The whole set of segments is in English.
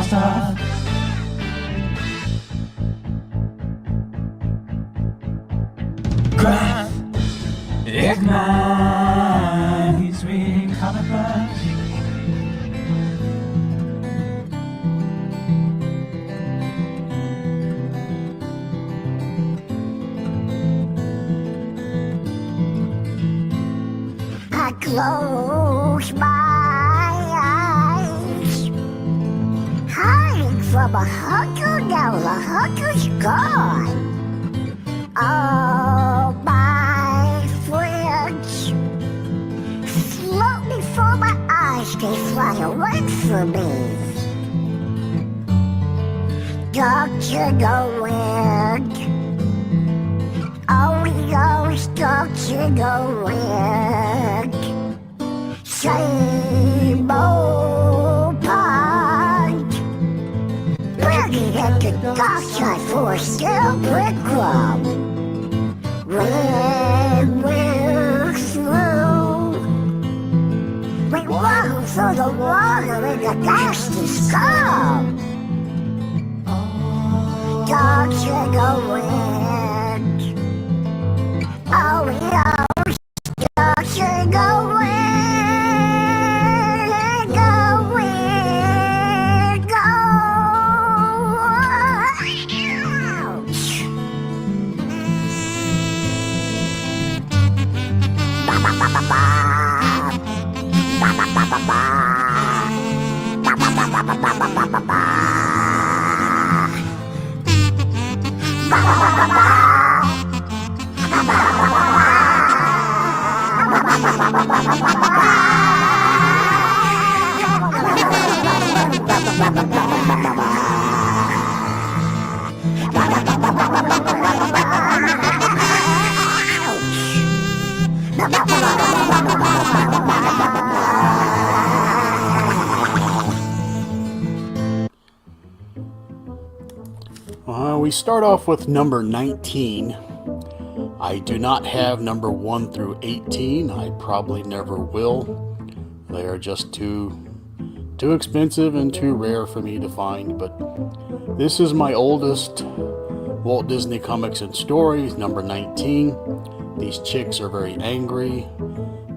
stuff. Graphic man, he's reading comic books. I close my eyes, hiding from a hooker. Now the hooker's gone. All my friends float before my eyes, they fly away from me. Don't you know wind? Oh, yours, don't you know wind? Same old pond, bringing at the dockside for a stale breadcrumb. When we're through, we walk through the water in the nasty scum. Don't you know wind? Oh, yours, don't you know wind? We start off with number 19. I do not have number 1 through 18. I probably never will. They are just too expensive and too rare for me to find. But this is my oldest Walt Disney Comics and Stories, number 19. These chicks are very angry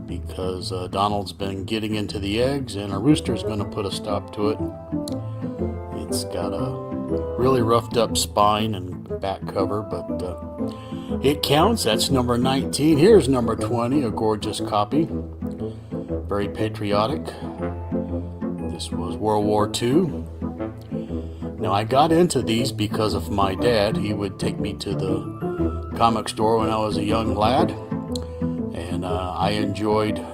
because Donald's been getting into the eggs and a rooster's going to put a stop to it. It's got a really roughed up spine and back cover, but it counts. That's number 19. Here's number 20, a gorgeous copy. Very patriotic. This was World War II. Now, I got into these because of my dad. He would take me to the comic store when I was a young lad, and I enjoyed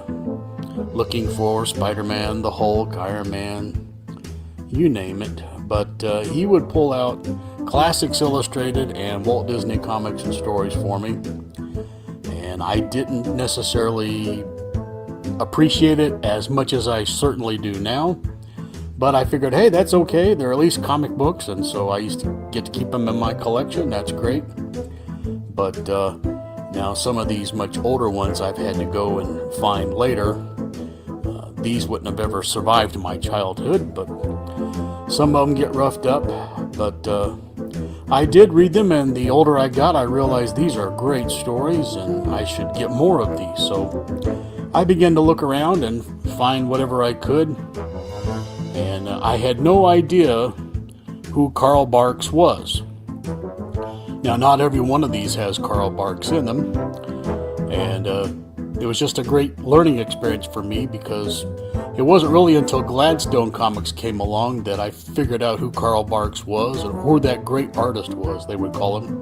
looking for Spider-Man, the Hulk, Iron Man, you name it. But he would pull out Classics Illustrated and Walt Disney Comics and Stories for me, and I didn't necessarily appreciate it as much as I certainly do now, but I figured, hey, that's okay, they're at least comic books, and so I used to get to keep them in my collection. That's great. But now some of these much older ones I've had to go and find later. These wouldn't have ever survived my childhood, but some of them get roughed up. But I did read them, and the older I got, I realized these are great stories and I should get more of these. So I began to look around and find whatever I could, and I had no idea who Carl Barks was. Now, not every one of these has Carl Barks in them, and it was just a great learning experience for me, because it wasn't really until Gladstone Comics came along that I figured out who Carl Barks was, or who that great artist was. They would call him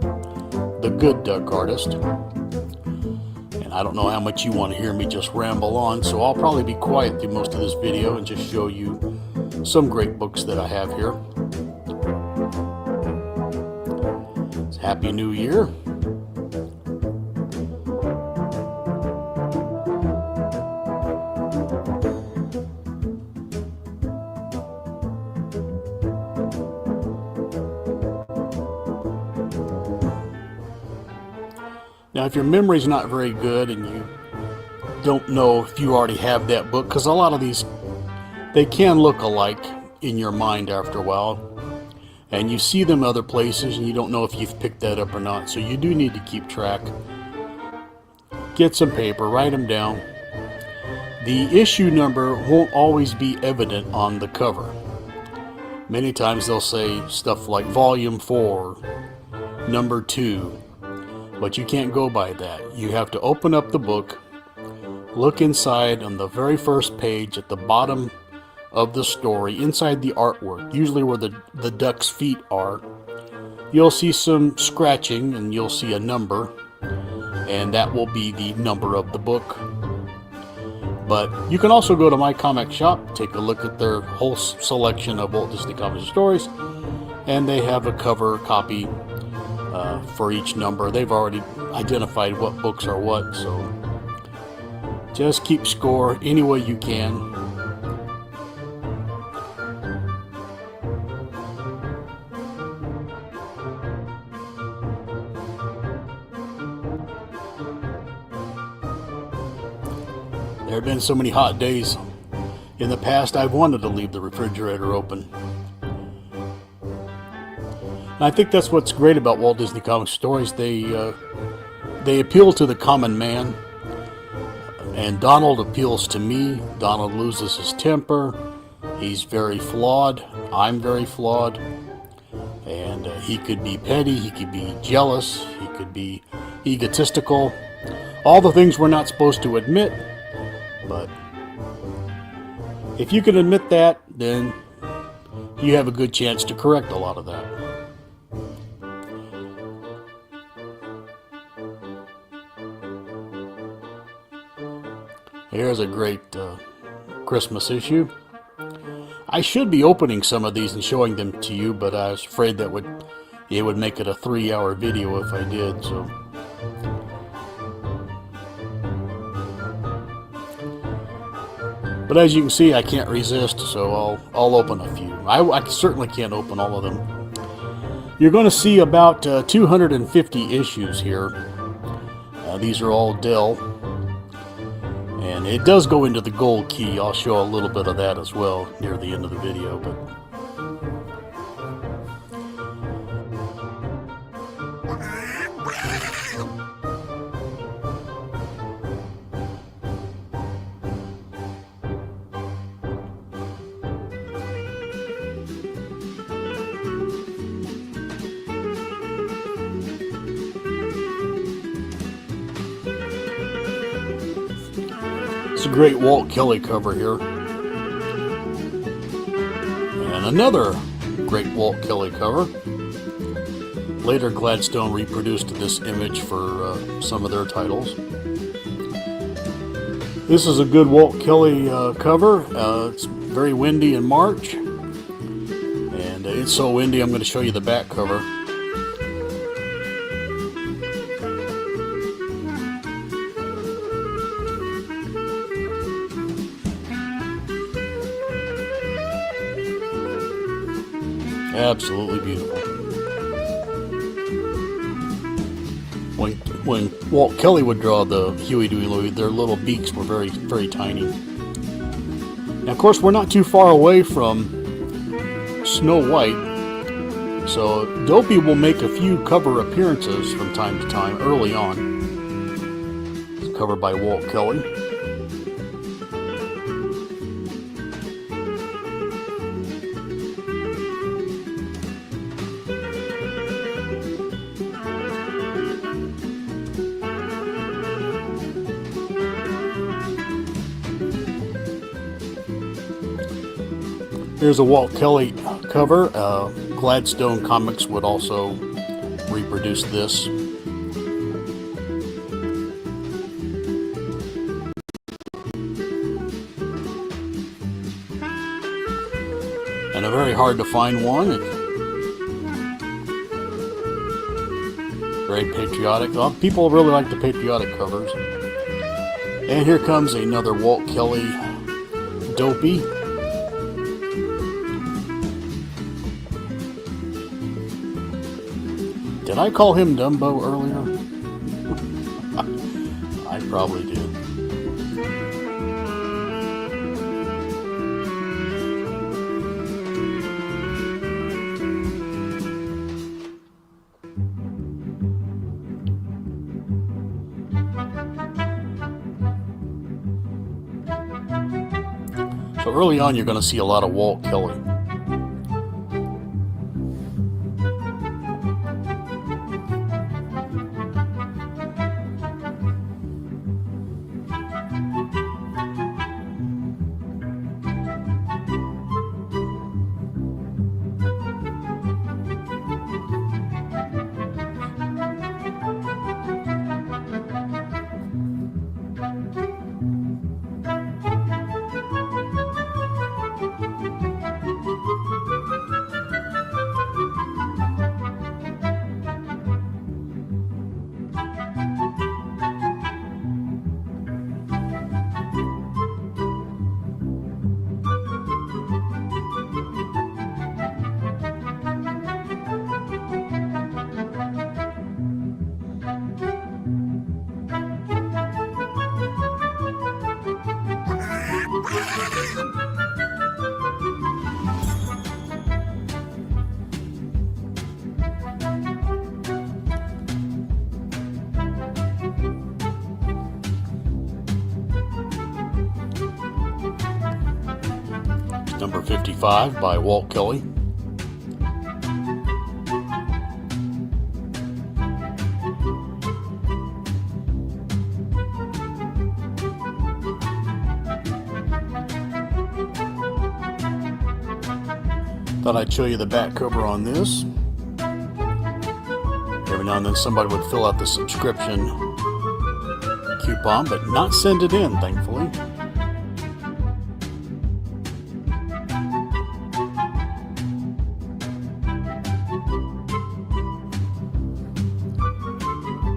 the Good Duck artist. And I don't know how much you want to hear me just ramble on, so I'll probably be quiet through most of this video and just show you some great books that I have here. It's Happy New Year. Now, if your memory's not very good and you don't know if you already have that book, because a lot of these, they can look alike. in your mind after a while. And you see them other places and you don't know if you've picked that up or not. So you do need to keep track. Get some paper, write them down. The issue number won't always be evident on the cover. Many times they'll say stuff like Volume 4, Number 2. But you can't go by that. You have to open up the book, look inside on the very first page at the bottom of the story, inside the artwork, usually where the duck's feet are. You'll see some scratching and you'll see a number, and that will be the number of the book. But you can also go to my comic shop, take a look at their whole selection of Walt Disney Comics stories, and they have a cover copy for each number. They've already identified what books are what, so just keep score any way you can. There have been so many hot days in the past I've wanted to leave the refrigerator open. And I think that's what's great about Walt Disney Comics stories. They appeal to the common man. And Donald appeals to me. Donald loses his temper. He's very flawed. I'm very flawed. And he could be petty. He could be jealous. He could be egotistical. All the things we're not supposed to admit. But if you can admit that, then you have a good chance to correct a lot of that. Here's a great Christmas issue. I should be opening some of these and showing them to you, but I was afraid that it would make it a 3-hour video if I did. So. But as you can see, I can't resist, so I'll open a few. I certainly can't open all of them. You're going to see about 250 issues here. These are all Dell. And it does go into the gold key. I'll show a little bit of that as well near the end of the video. But it's a great Walt Kelly cover here. And another great Walt Kelly cover. Later Gladstone reproduced this image for some of their titles. This is a good Walt Kelly cover. It's very windy in March. And it's so windy I'm going to show you the back cover. Absolutely beautiful. When Walt Kelly would draw the Huey, Dewey, Louie, their little beaks were very, very tiny. Now, of course, we're not too far away from Snow White, so Dopey will make a few cover appearances from time to time early on. It's covered by Walt Kelly. Here's a Walt Kelly cover. Gladstone Comics would also reproduce this. And a very hard to find one. Very patriotic. People really like the patriotic covers. And here comes another Walt Kelly Dopey. Did I call him Dumbo earlier? I probably did. So early on, you're going to see a lot of Walt Kelly. Number 55 by Walt Kelly. Thought I'd show you the back cover on this. Every now and then somebody would fill out the subscription coupon, but not send it in, thankfully.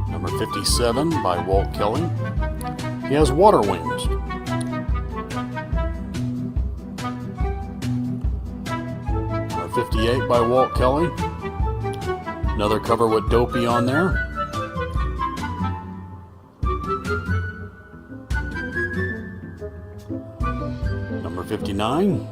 Number 57 by Walt Kelly. He has water wings. Number 58 by Walt Kelly. Another cover with Dopey on there. Number 59.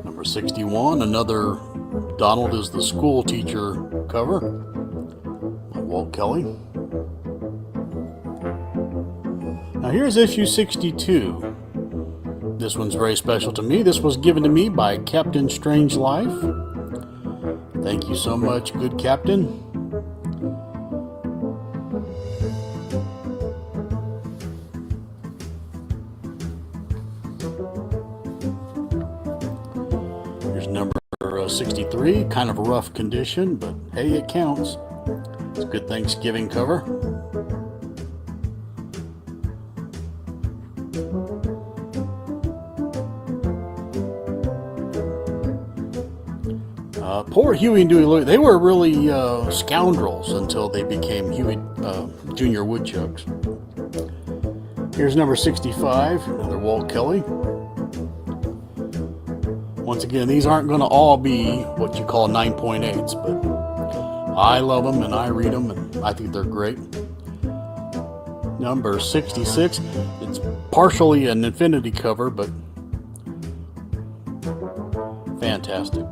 Number 61, another Donald is the School Teacher cover by Walt Kelly. Now here's issue 62. This one's very special to me. This was given to me by Captain Strange-Life. Thank you so much, good Captain. Here's number 63, kind of a rough condition, but hey, it counts. It's a good Thanksgiving cover. Poor Huey and Dewey Louie, they were really scoundrels until they became Huey Junior Woodchucks. Here's number 65, another Walt Kelly. Once again, these aren't going to all be what you call 9.8s, but I love them and I read them and I think they're great. Number 66, it's partially an Infinity cover, but fantastic.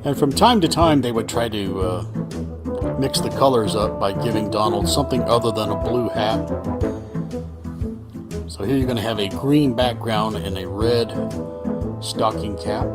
And from time to time, they would try to mix the colors up by giving Donald something other than a blue hat. So here you're going to have a green background and a red stocking cap.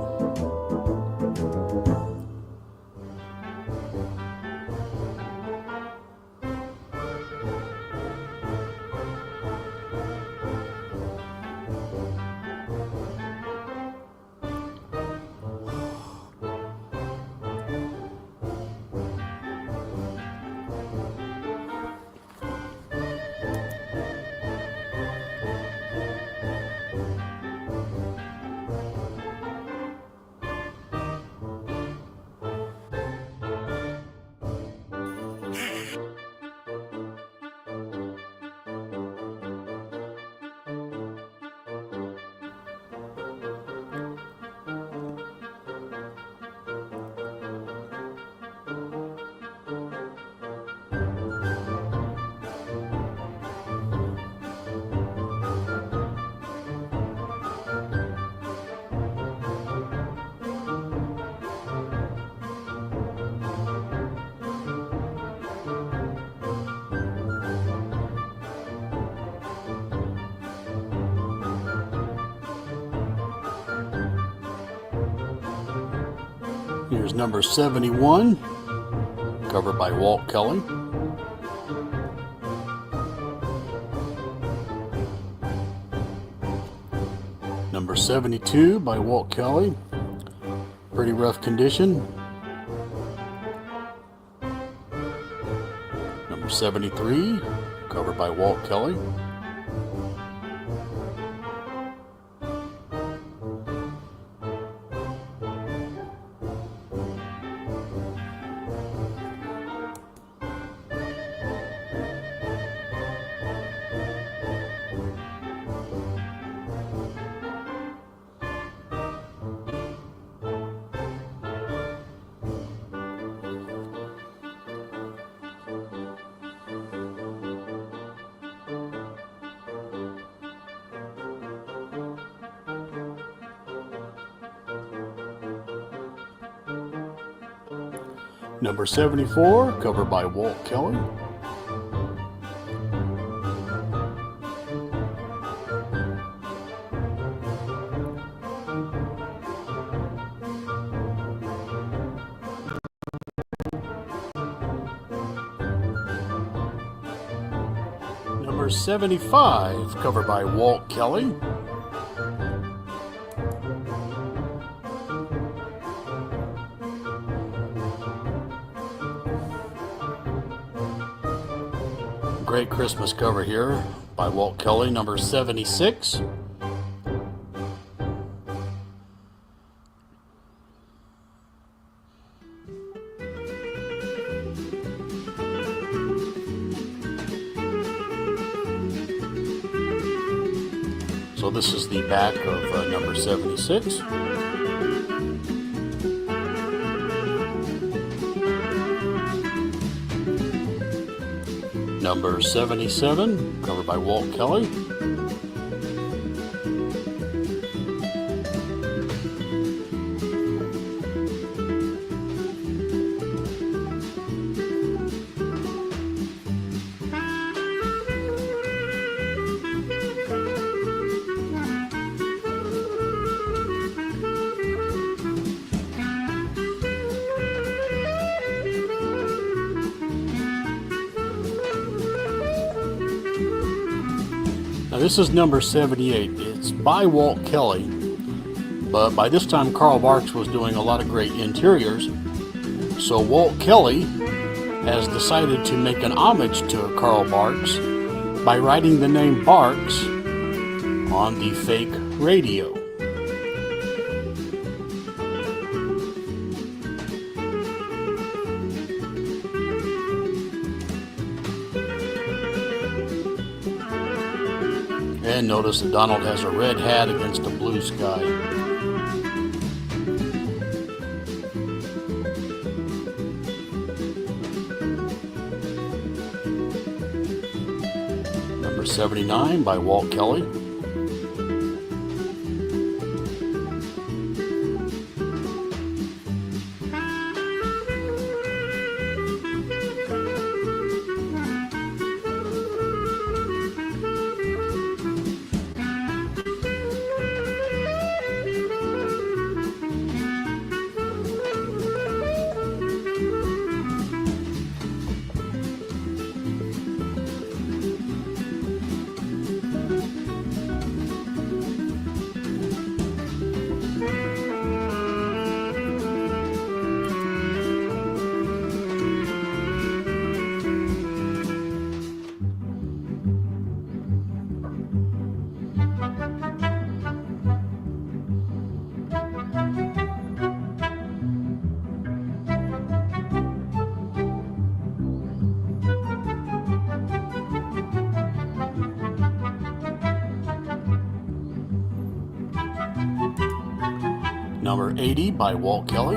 Here's number 71, cover by Walt Kelly. Number 72 by Walt Kelly, pretty rough condition. Number 73, cover by Walt Kelly. Number 74, cover by Walt Kelly. Number 75, cover by Walt Kelly. Great Christmas cover here by Walt Kelly, number 76. So this is the back of number 76. Number 77, covered by Walt Kelly. Now this is number 78. It's by Walt Kelly, but by this time Carl Barks was doing a lot of great interiors. So Walt Kelly has decided to make an homage to Carl Barks by writing the name Barks on the fake radio. And notice that Donald has a red hat against a blue sky. Number 79 by Walt Kelly. Number 80 by Walt Kelly.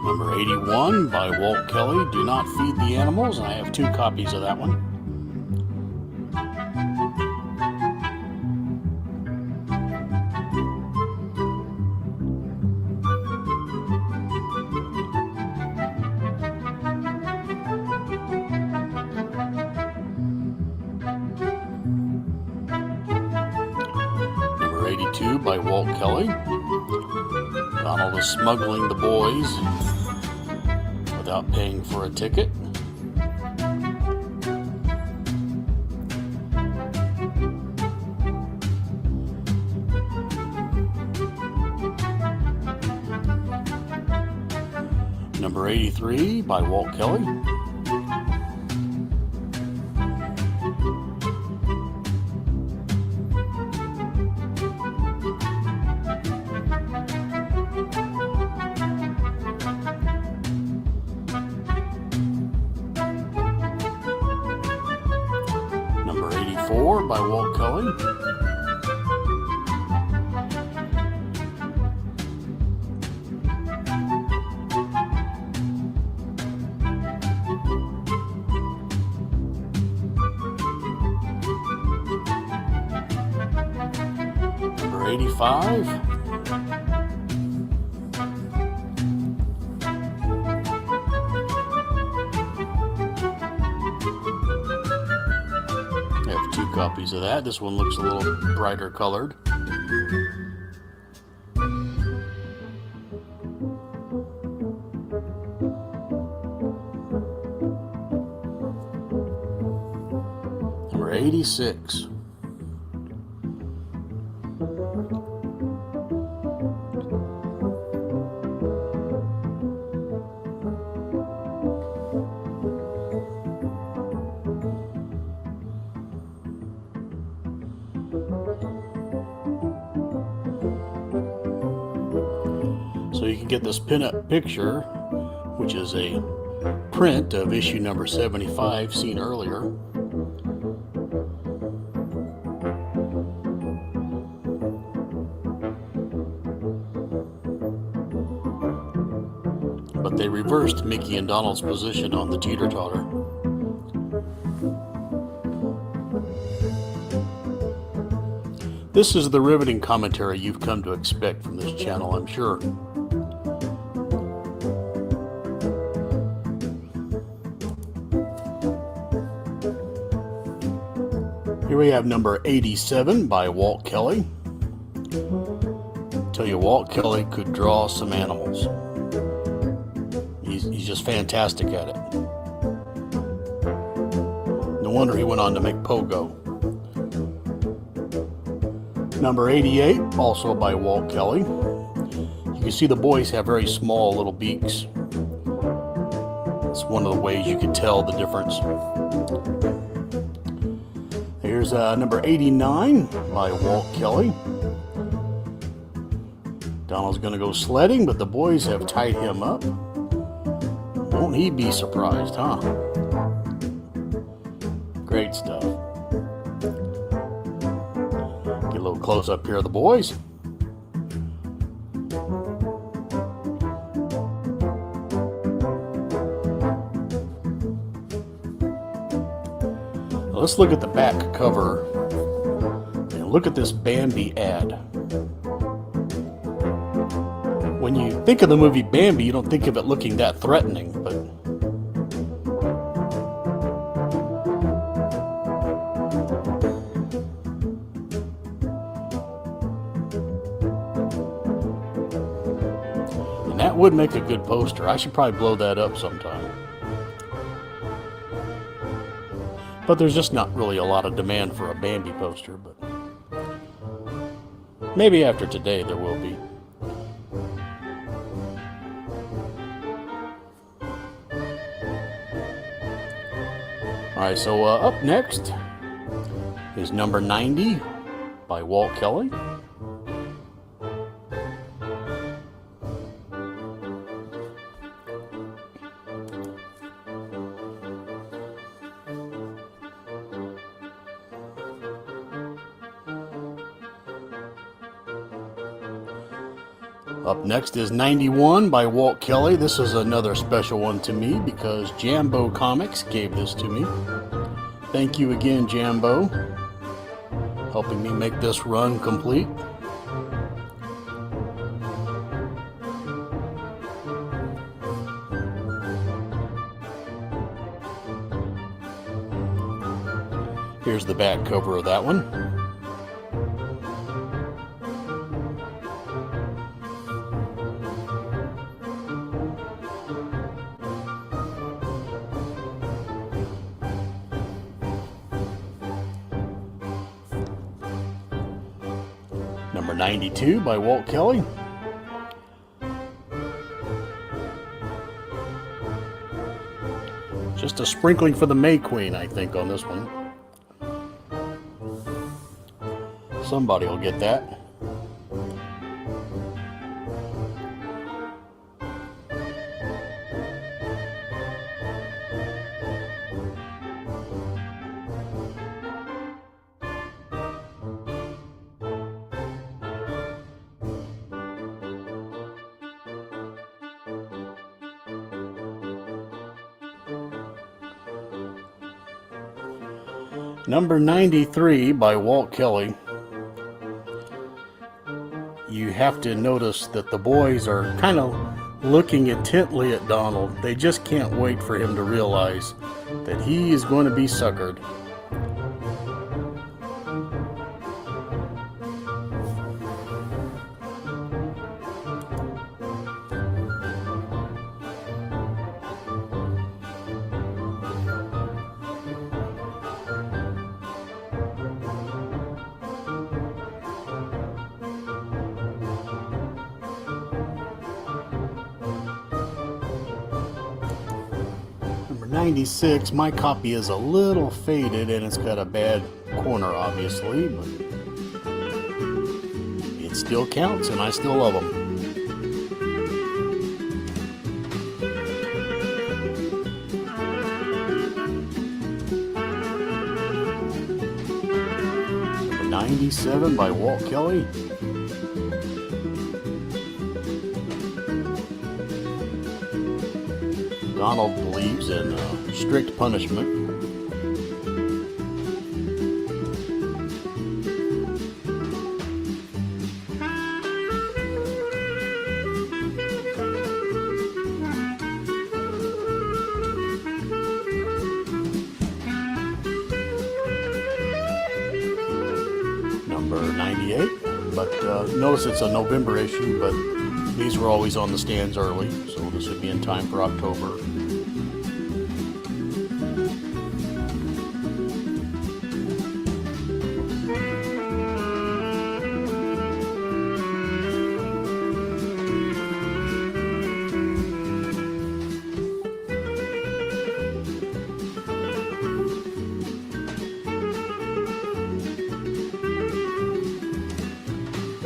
Number 81 by Walt Kelly, Do Not Feed the Animals. I have 2 copies of that one. 82 by Walt Kelly. Donald is smuggling the boys without paying for a ticket. Number 83 by Walt Kelly. Number 84 by Walt Kelly. Number 85. I have two copies of that. This one looks a little brighter colored. Number 86. So you can get this pinup picture, which is a print of issue number 75 seen earlier. But they reversed Mickey and Donald's position on the teeter-totter. This is the riveting commentary you've come to expect from this channel, I'm sure. Here we have number 87 by Walt Kelly. Tell you, Walt Kelly could draw some animals. He's just fantastic at it. No wonder he went on to make Pogo. Number 88, also by Walt Kelly. You can see the boys have very small little beaks. It's one of the ways you can tell the difference. Here's number 89 by Walt Kelly. Donald's going to go sledding, but the boys have tied him up. Won't he be surprised, huh? Great stuff. Get a little close up here of the boys. Let's look at the back cover and look at this Bambi ad. When you think of the movie Bambi, you don't think of it looking that threatening, but and that would make a good poster. I should probably blow that up sometime. But there's just not really a lot of demand for a Bambi poster, but maybe after today there will be. Alright, so up next is number 90 by Walt Kelly. Up next is 91 by Walt Kelly. This is another special one to me because Dell Comics gave this to me. Thank you again, Jambo, helping me make this run complete. Here's the back cover of that one. Number 92 by Walt Kelly. Just a sprinkling for the May Queen, I think, on this one. Somebody will get that. Number 93 by Walt Kelly. You have to notice that the boys are kind of looking intently at Donald. They just can't wait for him to realize that he is going to be suckered. Number 96, my copy is a little faded and it's got a bad corner, obviously, but it still counts and I still love them. Number 97 by Walt Kelly. Donald believes in strict punishment. Number 98, but notice it's a November issue, but these were always on the stands early, so this would be in time for October.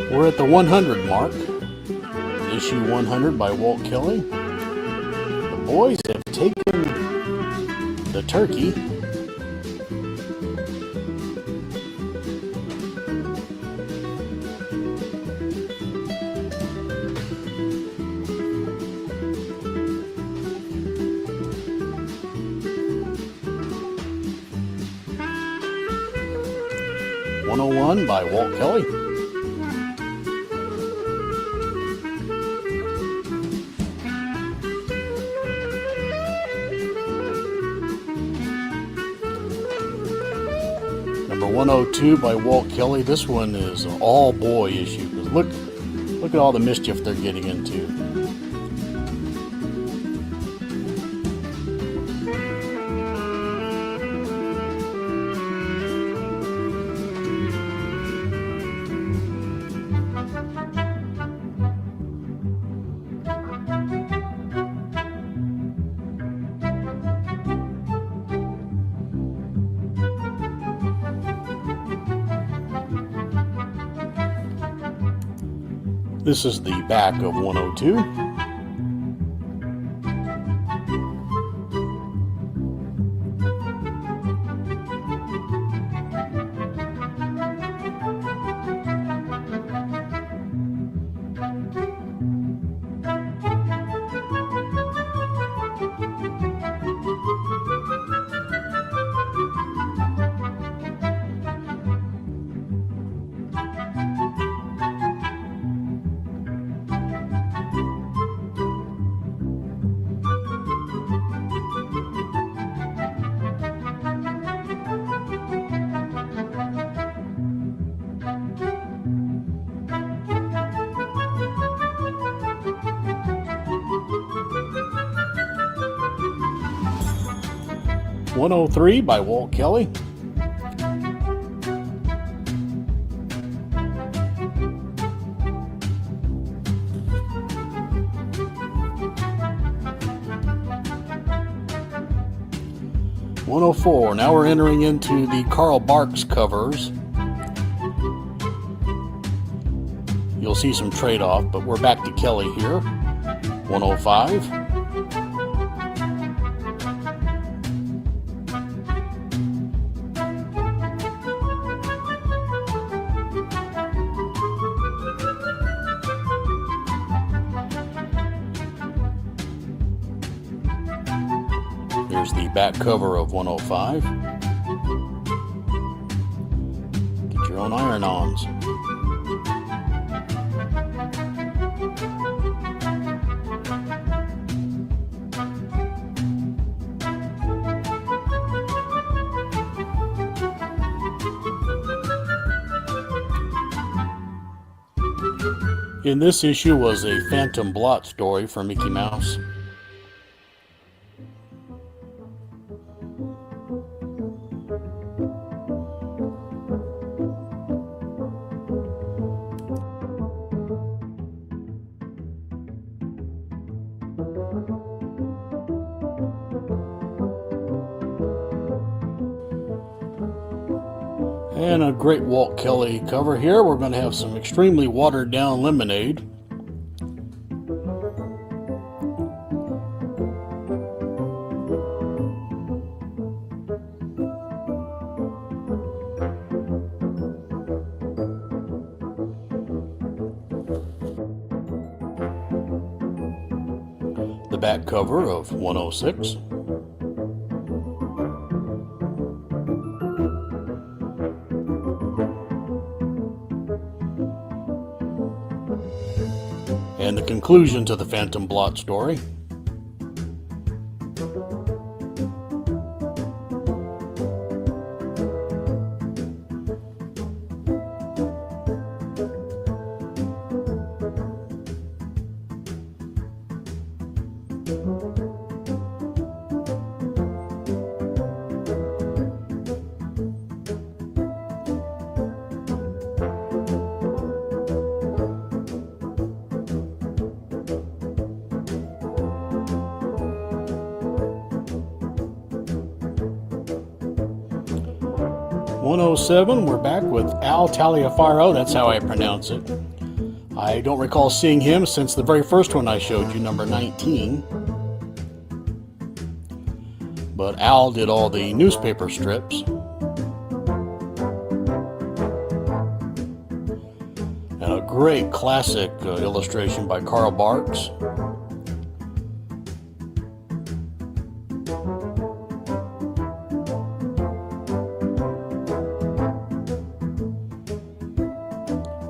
We're at the 100 mark. Issue 100 by Walt Kelly. The boys have taken the turkey. (101) by Walt Kelly. Number 102 by Walt Kelly. This one is an all boy issue. Look at all the mischief they're getting into. This is the back of 102. (103) by Walt Kelly. 104. Now we're entering into the Carl Barks covers. You'll see some trade-off, but we're back to Kelly here. 105. Here's the back cover of 105. Get your own iron-ons. In this issue was a Phantom Blot story for Mickey Mouse. And a great Walt Kelly cover here. We're going to have some extremely watered down lemonade. The back cover of 106. And the conclusion to the Phantom Blot story. '07, we're back with Al Taliaferro, that's how I pronounce it. I don't recall seeing him since the very first one I showed you, number 19. But Al did all the newspaper strips. And a great classic illustration by Carl Barks.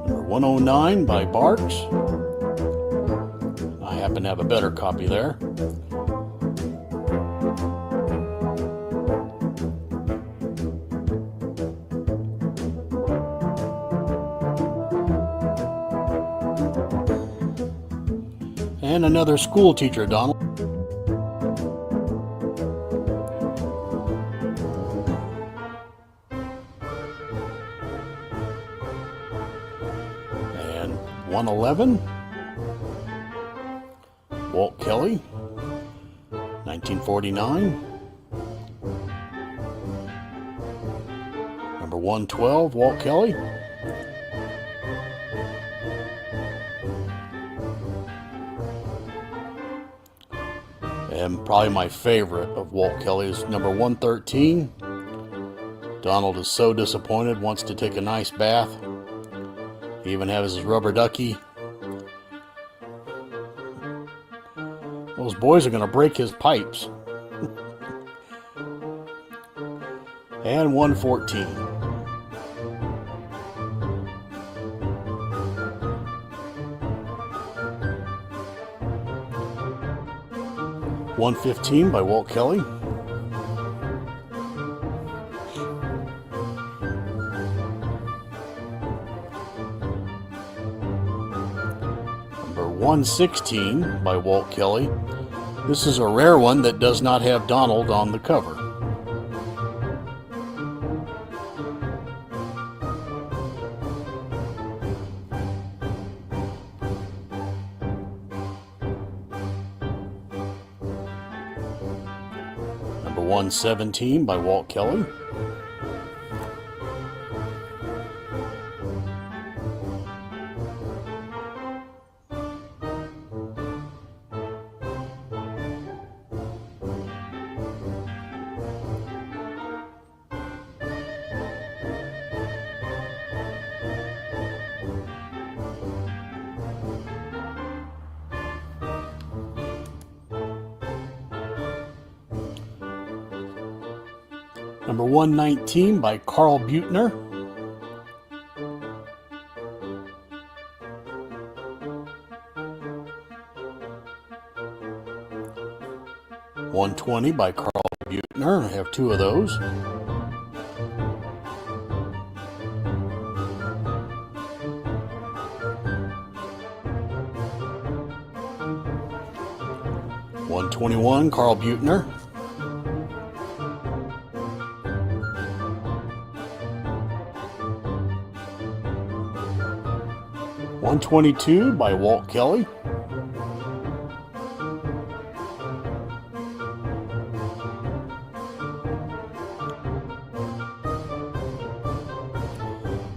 Number 109 by Barks. I happen to have a better copy there. And another school teacher, Donald. And 111, Walt Kelly, 1949. Number 112, Walt Kelly. And probably my favorite of Walt Kelly's, number 113. Donald is so disappointed, wants to take a nice bath. He even has his rubber ducky. Those boys are going to break his pipes. And 114. '15 by Walt Kelly. Number 116 by Walt Kelly. This is a rare one that does not have Donald on the cover. Number 117 by Walt Kelly. Number 119 by Carl Buechner. $120 by Carl Buechner. I have two of those. $121 Carl Buechner. $122 by Walt Kelly.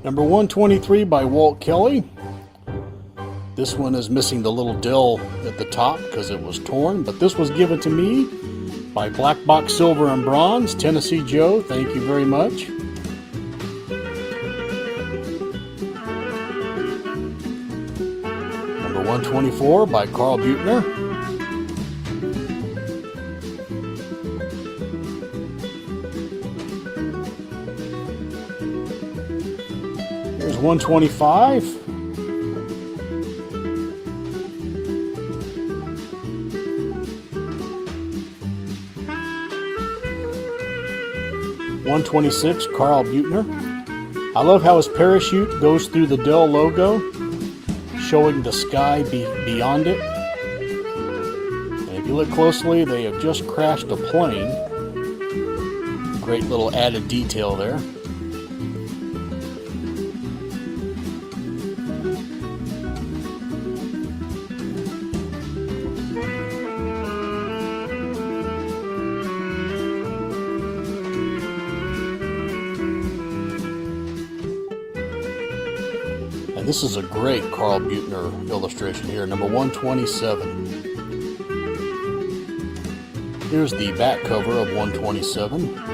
Number 123 by Walt Kelly. This one is missing the little Dell at the top because it was torn, but this was given to me by Black Box Silver and Bronze, Tennessee Joe. Thank you very much. Number 124 by Carl Buechner. Here's 125. $126 Carl Buechner. I love how his parachute goes through the Dell logo, showing the sky beyond it. And if you look closely, they have just crashed a plane. Great little added detail there. And this is a great Carl Buechner illustration here, number 127. Here's the back cover of 127.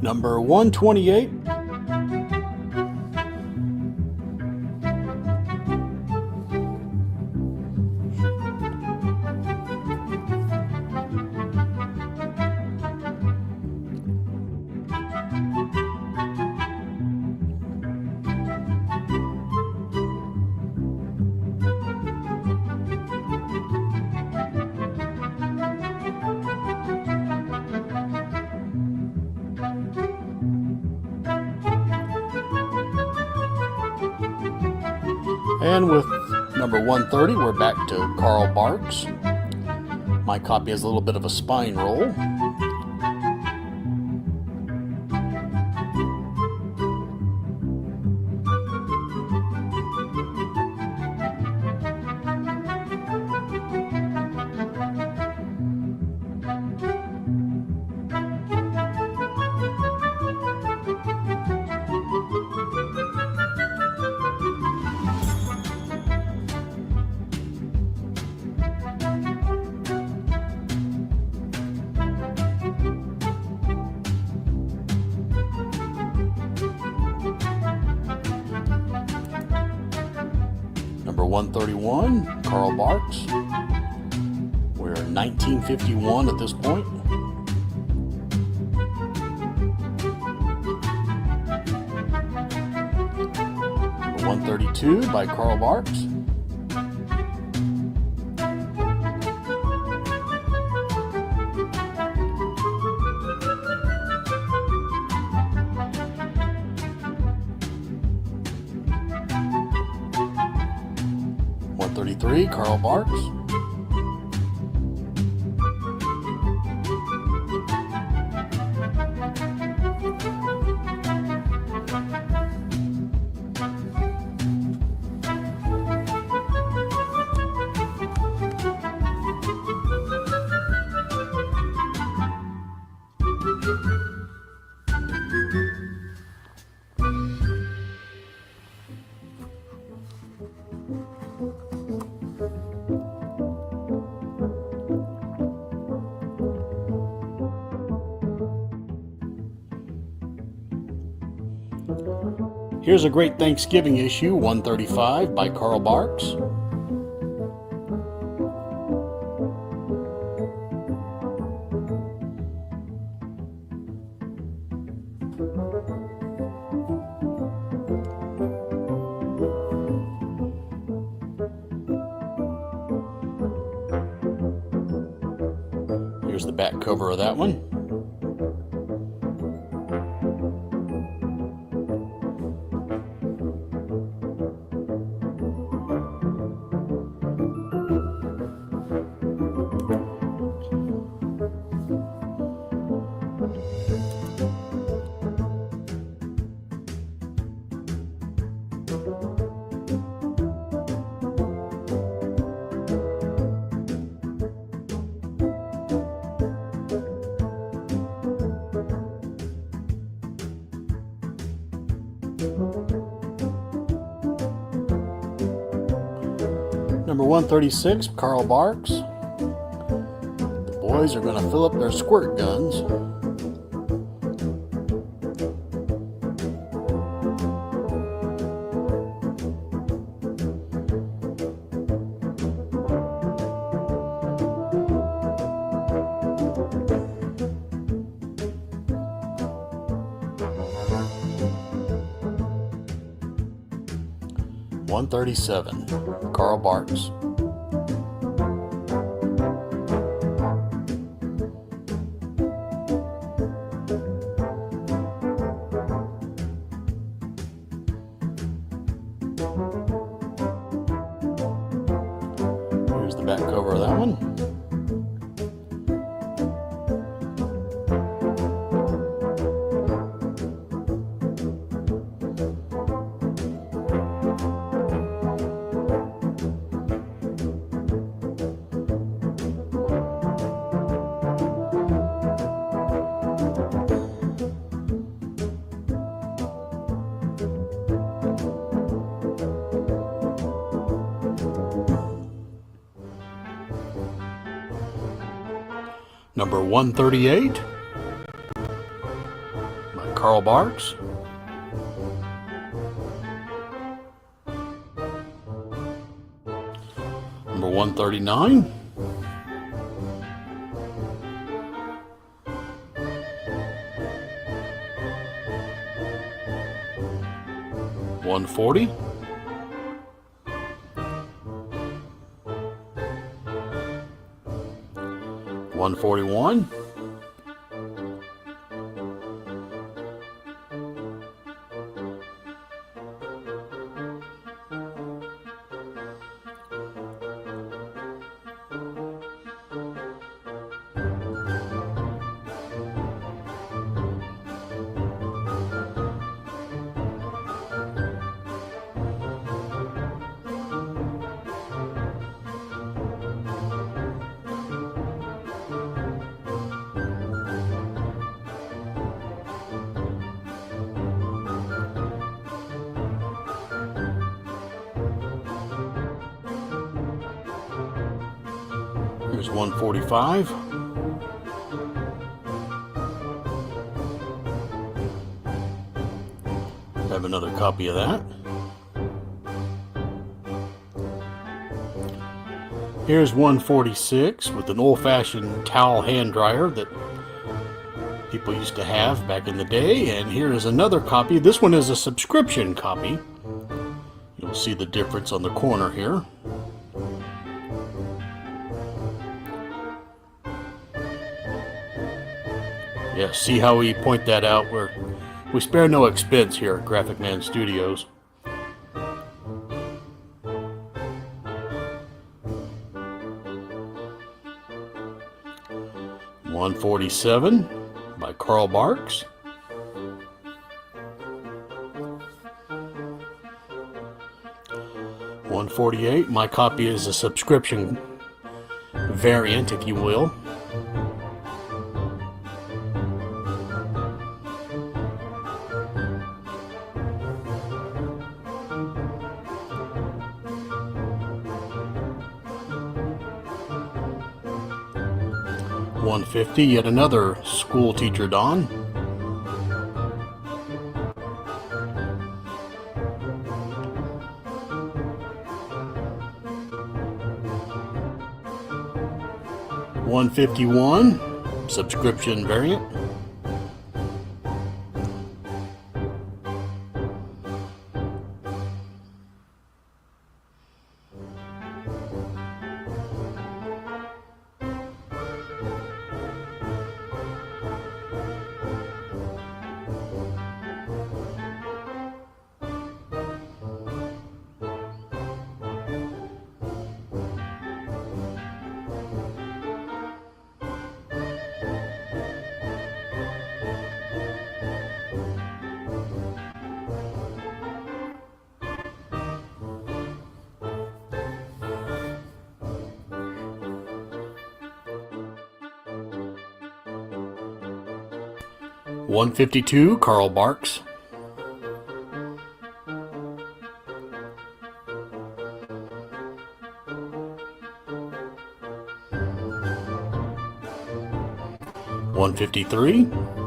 Number 128. And with number 130, we're back to Carl Barks. My copy has a little bit of a spine roll. 131, Carl Barks. We're in 1951 at this point. Number 132 by Carl Barks. Carl Barks. Here's a great Thanksgiving issue, 135 by Carl Barks. Here's the back cover of that one. Number 136, Carl Barks. The boys are going to fill up their squirt guns. $137, Carl Barks. Here's the back cover of that one. Number 138 by Carl Barks. Number 139. $140. 141. Here's 145. Have another copy of that. Here's 146 with an old-fashioned towel hand dryer that people used to have back in the day. And here is another copy. This one is a subscription copy. You'll see the difference on the corner here. Yeah, see how we point that out? We spare no expense here at Graphic Man Studios. $147 by Carl Barks. $148. My copy is a subscription variant, if you will. $150, yet another school teacher Don. $151, subscription variant. $152, Carl Barks. $153.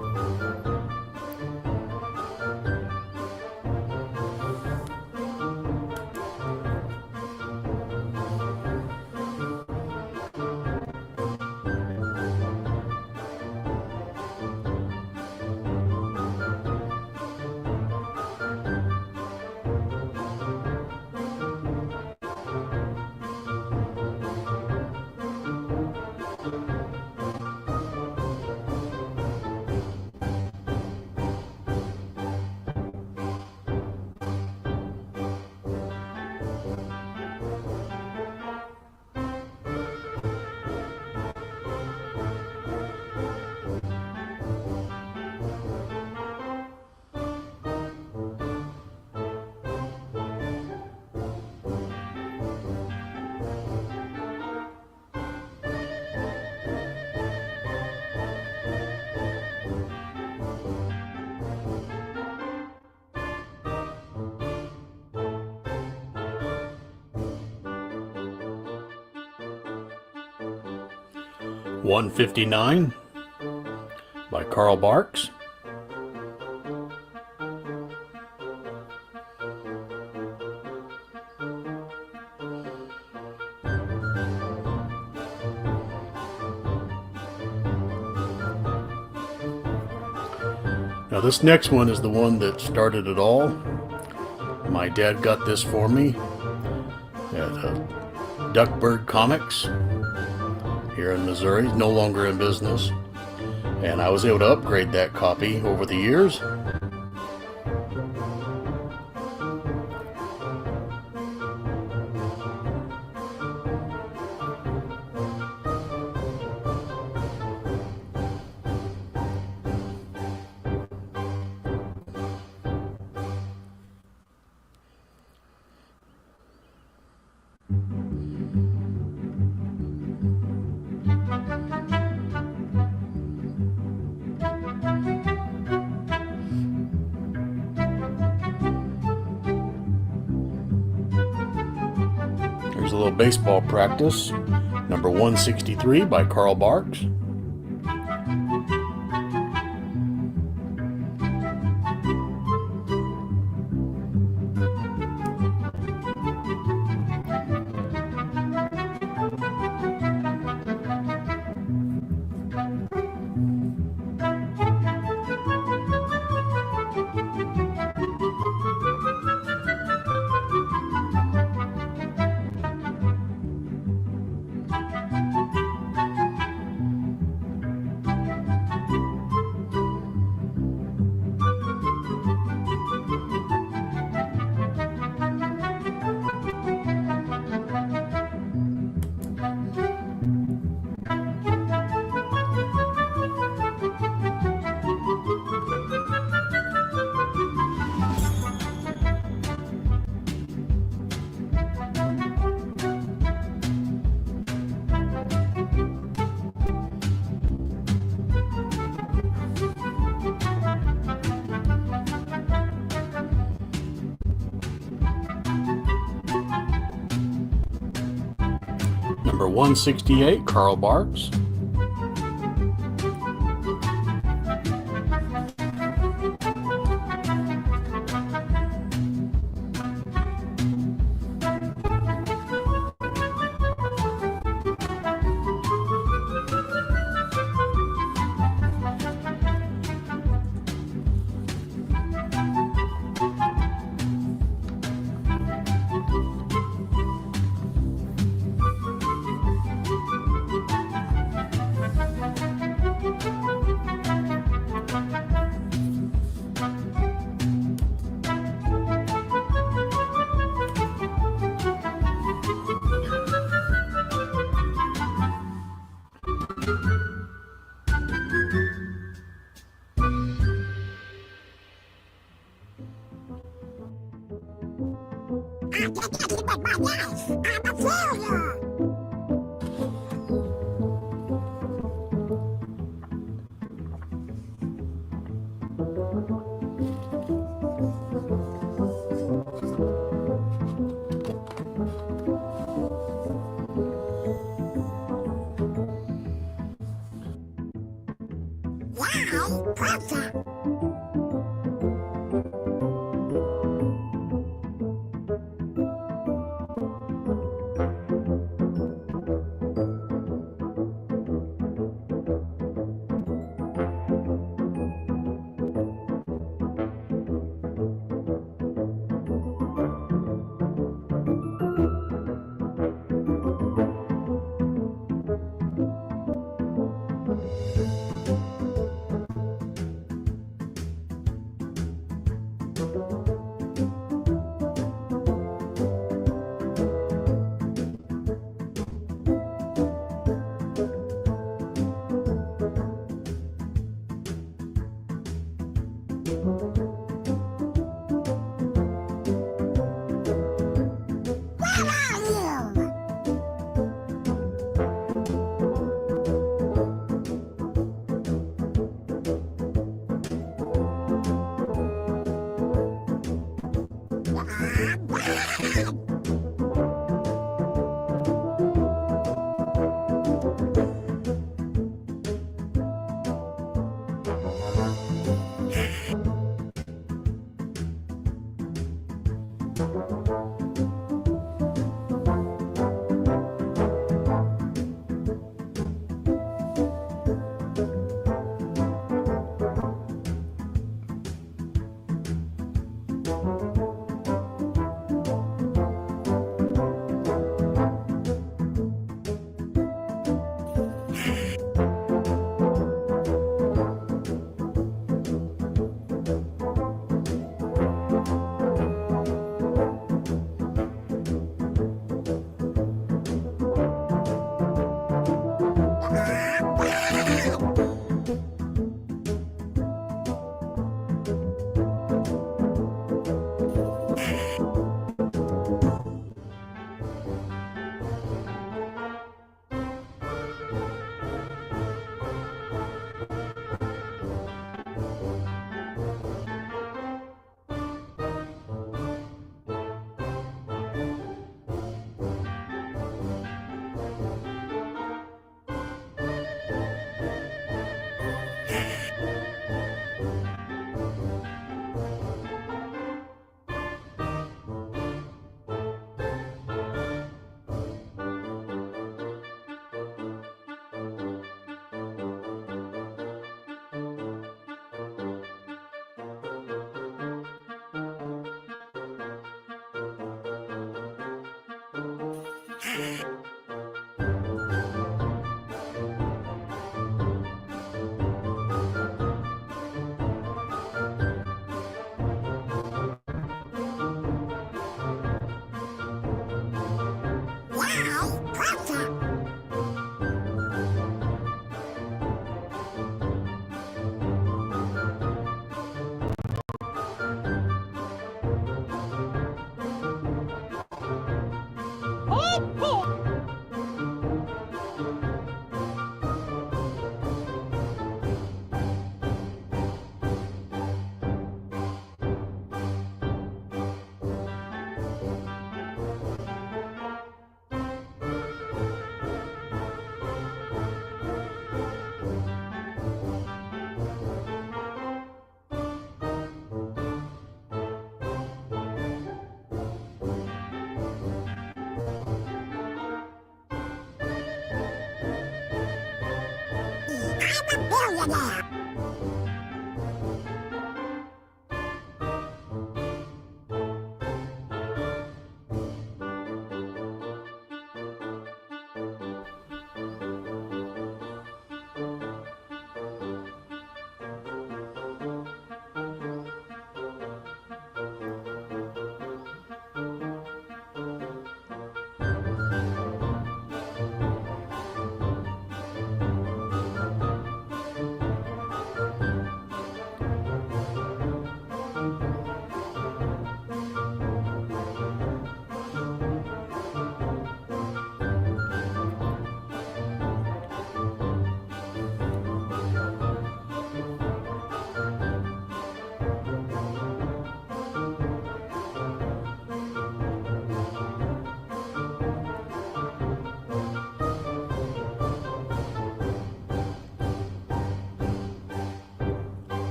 $159 by Carl Barks. Now this next one is the one that started it all. My dad got this for me at Dell Comics here in Missouri. No longer in business, and I was able to upgrade that copy over the years. Here's a little baseball practice, number 163 by Carl Barks. Number 168, Carl Barks. millionaire.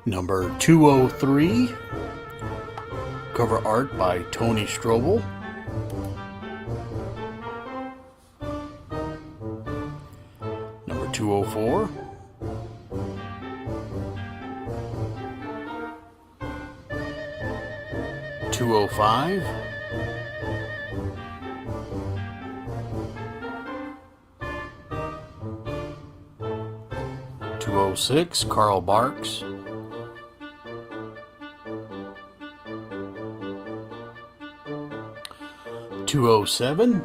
Number 203, cover art by Tony Strobel. Number 204, (205), (206), Carl Barks. 207,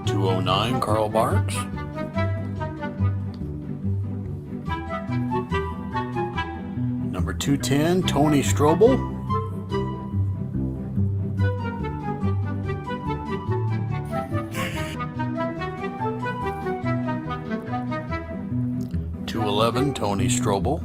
(209), Carl Barks. 210, Tony Strobel. 211, Tony Strobel.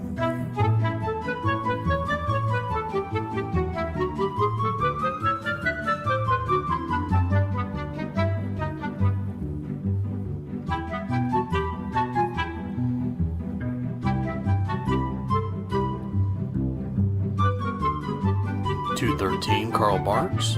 213, Carl Barks.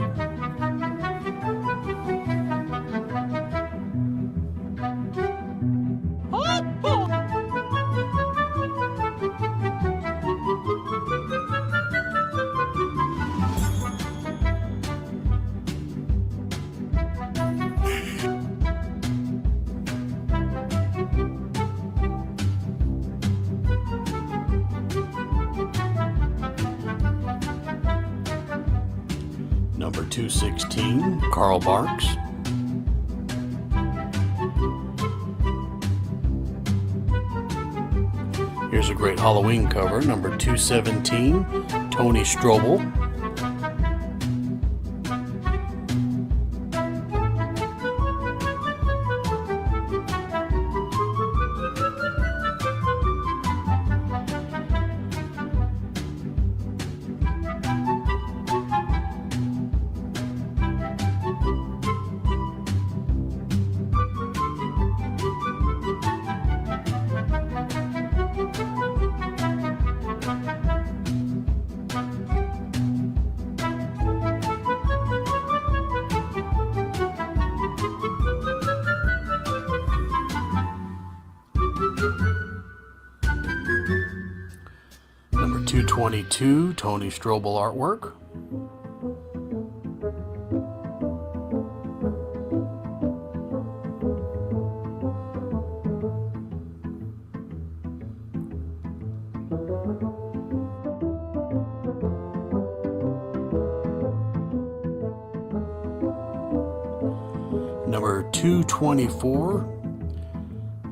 216, Carl Barks. 2 Here's a great Halloween cover, number 217, Tony Strobel. 2 222 Tony Strobel artwork. Number 224.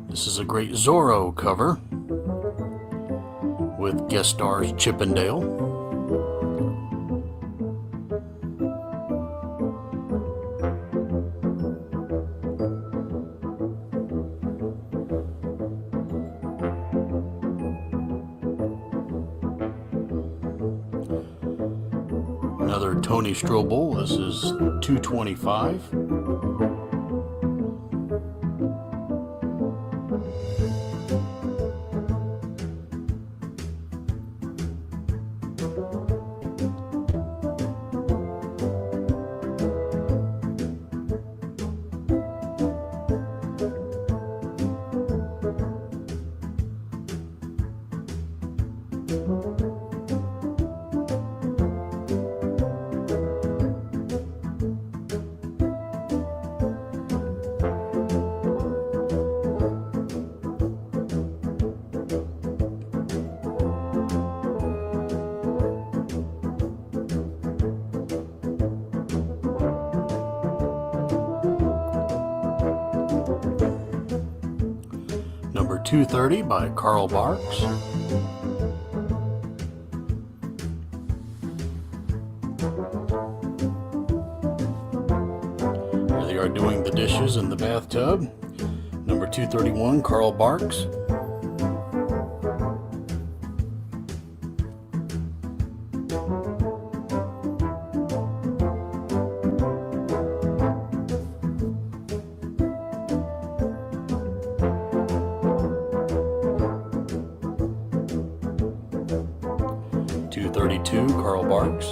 This is a great Zorro cover with guest stars Chip and Dale. Another Tony Strobel. This is 225. Number 230 by Carl Barks. Here they are doing the dishes in the bathtub. Number 231, Carl Barks. Carl Barks.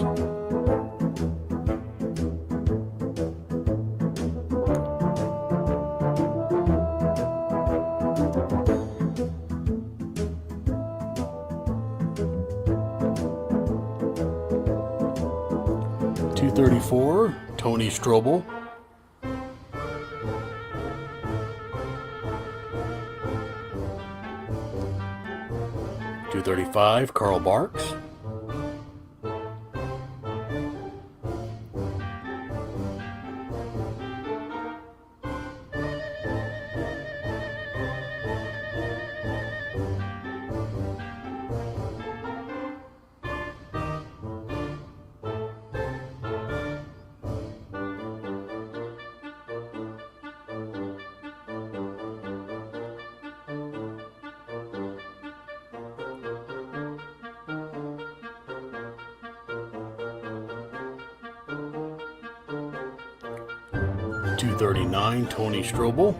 .234 Tony Strobel. .235 Carl Barks. .239 Tony Strobel.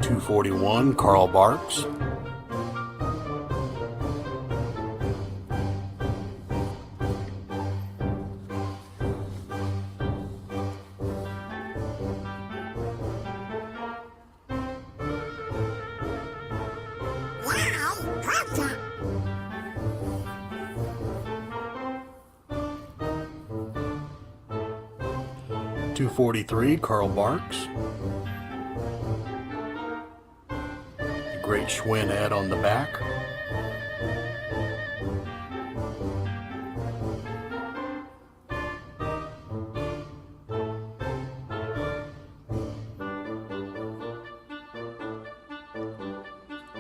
.241 Carl Barks. .243 Carl Barks. Great Schwinn ad on the back.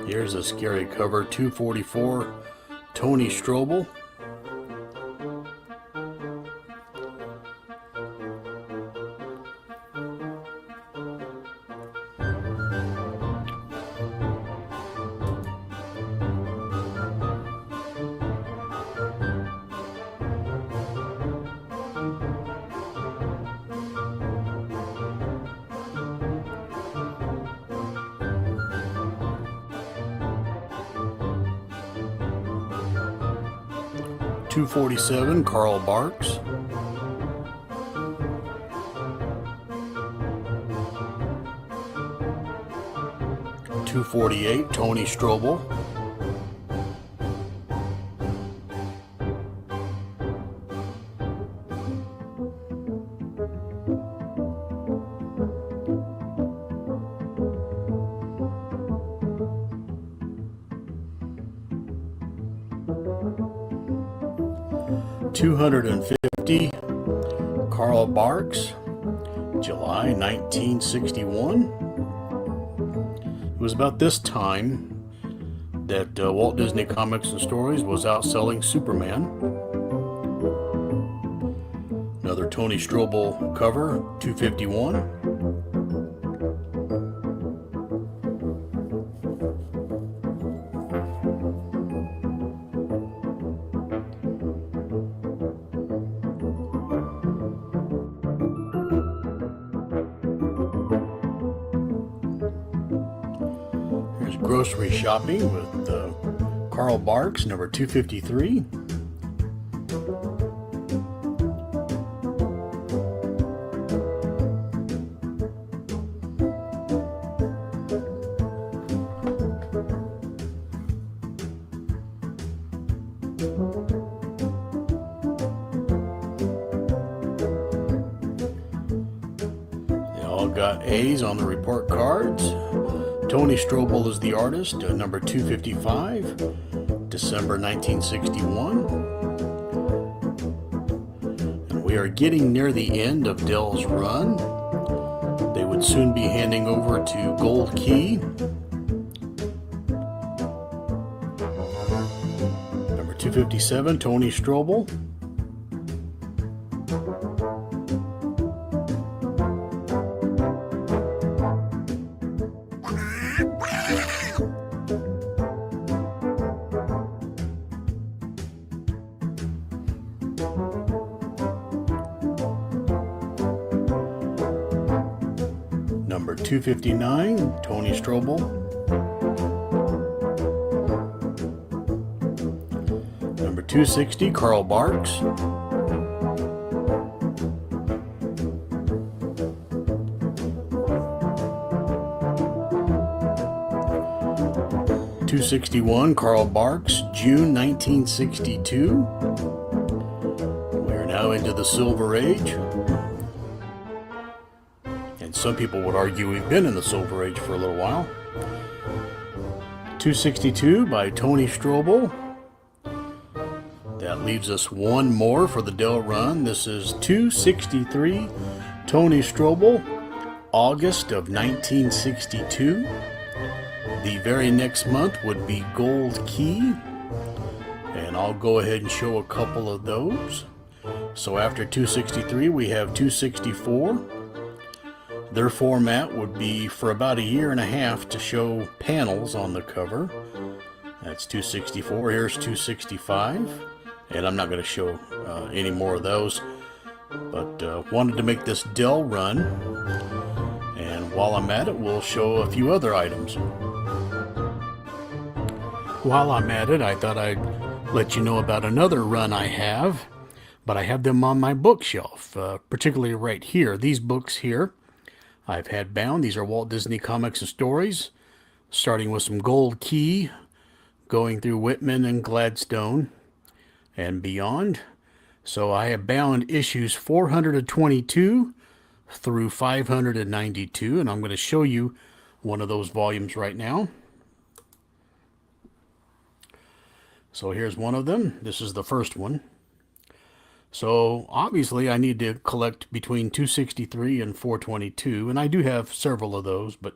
Here's a scary cover, 244 Tony Strobel. 247, Carl Barks. 248, Tony Strobel. 250, Carl Barks, July 1961. It was about this time that Walt Disney Comics and Stories was outselling Superman. Another Tony Strobel cover, 251. Grocery shopping with Carl Barks, number 253. They all got A's on the report cards. Tony Strobel is the artist, number 255, December 1961. And we are getting near the end of Dell's run. They would soon be handing over to Gold Key. Number 257, Tony Strobel. Number 259, Tony Strobel. Number 260, Carl Barks. $261, Carl Barks, June 1962. We are now into the Silver Age. Some people would argue we've been in the Silver Age for a little while. 262 by Tony Strobel. That leaves us one more for the Dell run. This is 263, Tony Strobel, August of 1962. The very next month would be Gold Key. And I'll go ahead and show a couple of those. So after 263, we have 264. Their format would be for about a year and a half to show panels on the cover. That's 264. Here's 265. And I'm not going to show any more of those. But wanted to make this Dell run. And while I'm at it, we'll show a few other items. While I'm at it, I thought I'd let you know about another run I have. But I have them on my bookshelf, particularly right here. These books here I've had bound. These are Walt Disney Comics and Stories, starting with some Gold Key, going through Whitman and Gladstone and beyond. So I have bound issues 422 through 592, and I'm going to show you one of those volumes right now. So here's one of them. This is the first one. So obviously I need to collect between 263 and 422, and I do have several of those, but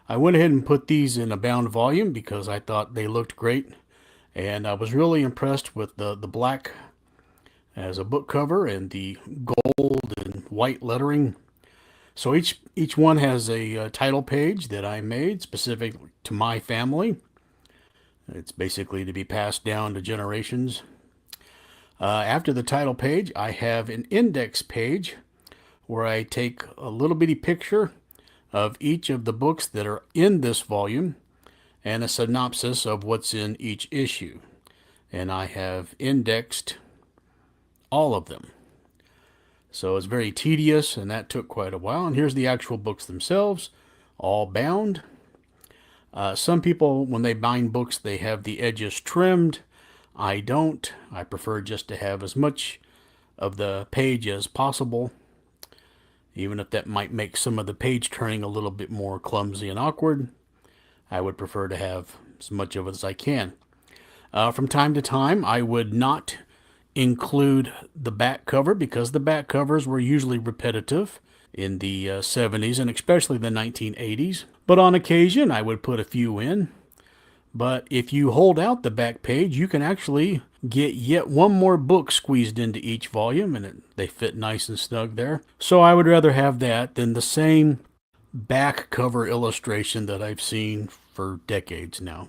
I went ahead and put these in a bound volume because I thought they looked great, and I was really impressed with the black as a book cover and the gold and white lettering. So each one has a title page that I made specific to my family. It's basically to be passed down to generations. After the title page, I have an index page where I take a little bitty picture of each of the books that are in this volume and a synopsis of what's in each issue. and I have indexed all of them. So it's very tedious, and that took quite a while. And here's the actual books themselves, all bound. Some people, when they bind books, they have the edges trimmed. I don't. I prefer just to have as much of the page as possible, even if that might make some of the page turning a little bit more clumsy and awkward. I would prefer to have as much of it as I can. From time to time, I would not include the back cover because the back covers were usually repetitive in the 70s and especially the 1980s. But on occasion, I would put a few in. But if you hold out the back page, you can actually get yet one more book squeezed into each volume, and they fit nice and snug there. So I would rather have that than the same back cover illustration that I've seen for decades now.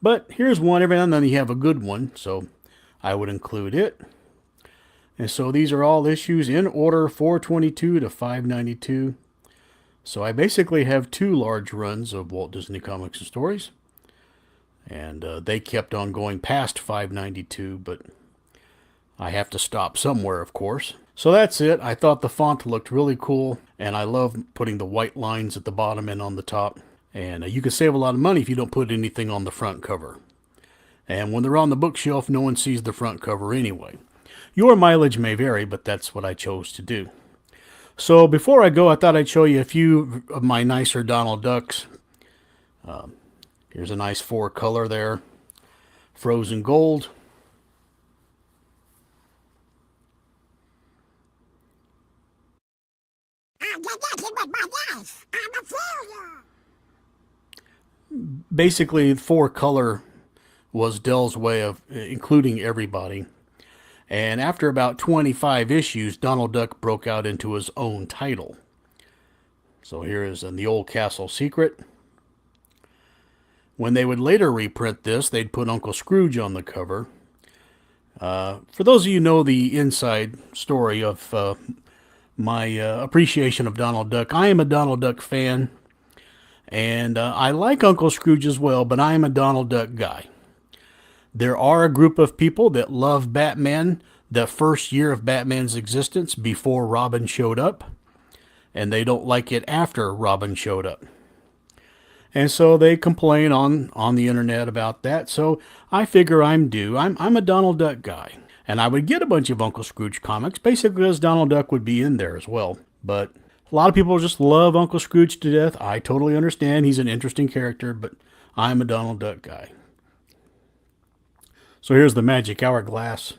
But here's one. Every now and then you have a good one, so I would include it. And so these are all issues in order, 422 to 592. So I basically have 2 large runs of Walt Disney Comics and Stories. And they kept on going past 592, but I have to stop somewhere, of course. So that's it. I thought the font looked really cool, and I love putting the white lines at the bottom and on the top. And you can save a lot of money if you don't put anything on the front cover. And when they're on the bookshelf, no one sees the front cover anyway. Your mileage may vary, but that's what I chose to do. So before I go, I thought I'd show you a few of my nicer Donald Ducks. Here's a nice 4-color there. Frozen gold. I did nothing with my life. I'm a failure. Basically, 4-color was Dell's way of including everybody. And after about 25 issues, Donald Duck broke out into his own title. So here is in The Old Castle Secret. When they would later reprint this, they'd put Uncle Scrooge on the cover. For those of you who know the inside story of my appreciation of Donald Duck, I am a Donald Duck fan. And I like Uncle Scrooge as well, but I am a Donald Duck guy. There are a group of people that love Batman the first year of Batman's existence before Robin showed up, and they don't like it after Robin showed up. And so they complain on the internet about that. So I figure I'm due. I'm a Donald Duck guy. And I would get a bunch of Uncle Scrooge comics, basically because Donald Duck would be in there as well. But a lot of people just love Uncle Scrooge to death. I totally understand. He's an interesting character, but I'm a Donald Duck guy. So here's the magic hourglass.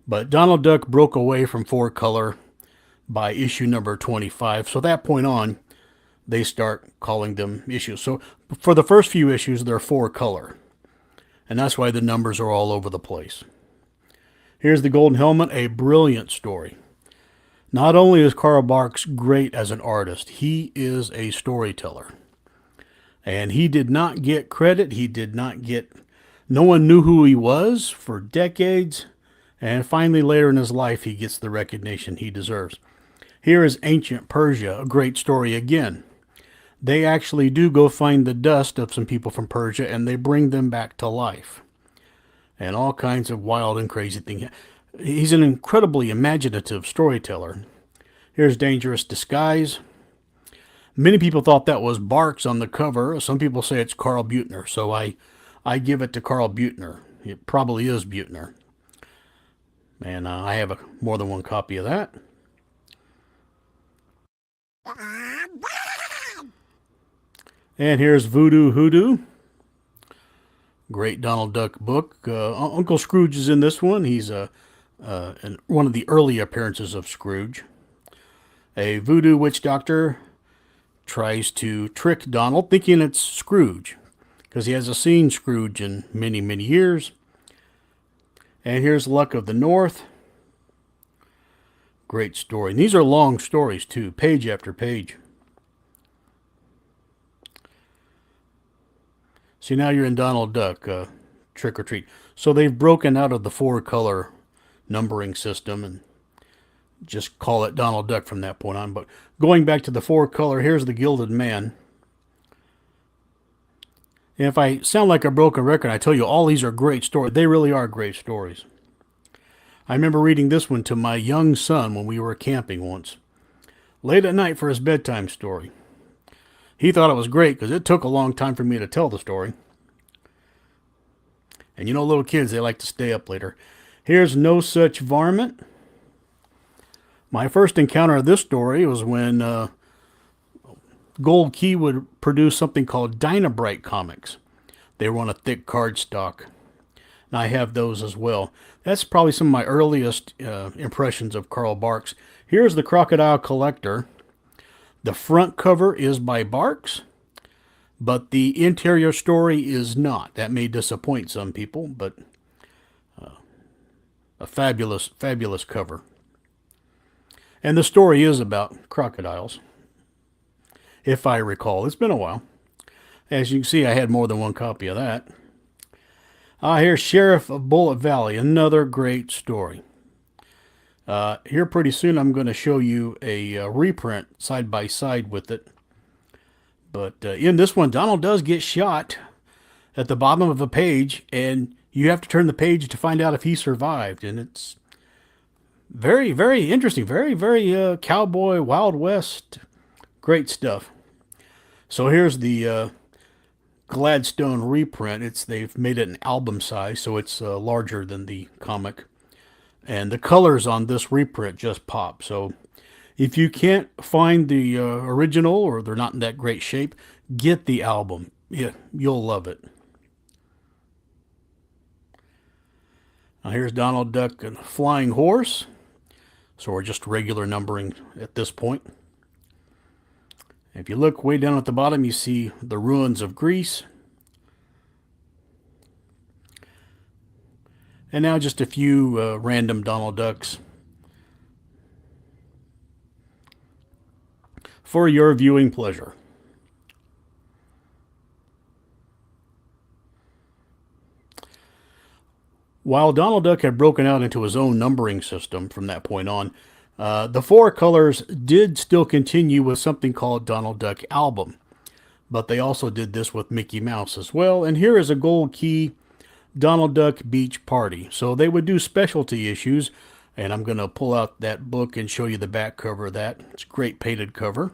But Donald Duck broke away from 4-color by issue number 25. So at that point on, they start calling them issues. So for the first few issues, they're 4-color. And that's why the numbers are all over the place. Here's the Golden Helmet, a brilliant story. Not only is Carl Barks great as an artist, he is a storyteller. And he did not get credit. No one knew who he was for decades. And finally, later in his life, he gets the recognition he deserves. Here is Ancient Persia, a great story again. They actually do go find the dust of some people from Persia, and they bring them back to life. And all kinds of wild and crazy things. He's an incredibly imaginative storyteller. Here's Dangerous Disguise. Many people thought that was Barks on the cover. Some people say it's Carl Buechner, so I give it to Carl Buechner. It probably is Buechner. And I have more than one copy of that. And here's Voodoo Hoodoo. Great Donald Duck book. Uncle Scrooge is in this one. He's one of the early appearances of Scrooge. A voodoo witch doctor tries to trick Donald, thinking it's Scrooge, because he hasn't seen Scrooge in many, many years. And here's Luck of the North. Great story. And these are long stories, too, page after page. See, now you're in Donald Duck, Trick or Treat. So they've broken out of the 4-color numbering system and just call it Donald Duck from that point on. But going back to the 4-color, here's the Gilded Man. And if I sound like a broken record, I tell you all these are great stories. They really are great stories. I remember reading this one to my young son when we were camping once, late at night for his bedtime story. He thought it was great because it took a long time for me to tell the story. And you know, little kids, they like to stay up later. Here's No Such Varmint. My first encounter of this story was when Gold Key would produce something called Dynabrite Comics. They were on a thick cardstock. And I have those as well. That's probably some of my earliest impressions of Carl Barks. Here's the Crocodile Collector. The front cover is by Barks, but the interior story is not. That may disappoint some people, but a fabulous, fabulous cover. And the story is about crocodiles, if I recall. It's been a while. As you can see, I had more than one copy of that. Here's Sheriff of Bullet Valley, another great story. Here pretty soon I'm going to show you a reprint side by side with it. But in this one, Donald does get shot at the bottom of a page, and you have to turn the page to find out if he survived. And it's very, very interesting. Very, very cowboy, Wild West. Great stuff. So here's the Gladstone reprint. They've made it an album size, so it's larger than the comic. And the colors on this reprint just pop. So if you can't find the original, or they're not in that great shape, get the album. Yeah, you'll love it. Now here's Donald Duck and Flying Horse. So we're just regular numbering at this point. If you look way down at the bottom, you see the ruins of Greece. And now just a few random Donald Ducks for your viewing pleasure. While Donald Duck had broken out into his own numbering system from that point on, the four colors did still continue with something called Donald Duck Album. But they also did this with Mickey Mouse as well. And here is a Gold Key Donald Duck Beach Party. So they would do specialty issues, and I'm going to pull out that book and show you the back cover of that. It's a great painted cover.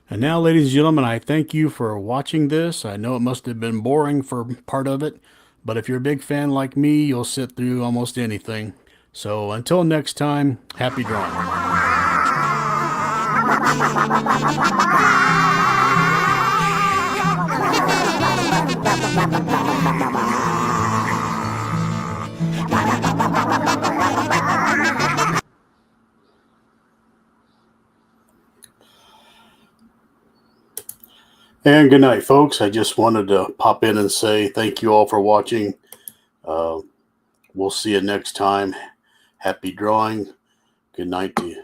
And now, ladies and gentlemen, I thank you for watching this. I know it must have been boring for part of it, but if you're a big fan like me, you'll sit through almost anything. So until next time, happy drawing. And good night, folks. I just wanted to pop in and say thank you all for watching. We'll see you next time. Happy drawing. Good night to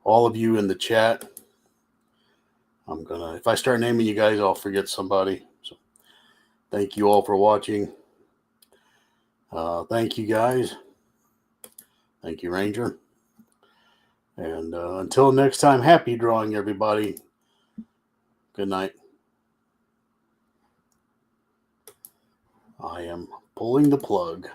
all of you in the chat. If I start naming you guys, I'll forget somebody. So thank you all for watching. Thank you, guys. Thank you, Ranger. And until next time, happy drawing, everybody. Good night. I am pulling the plug.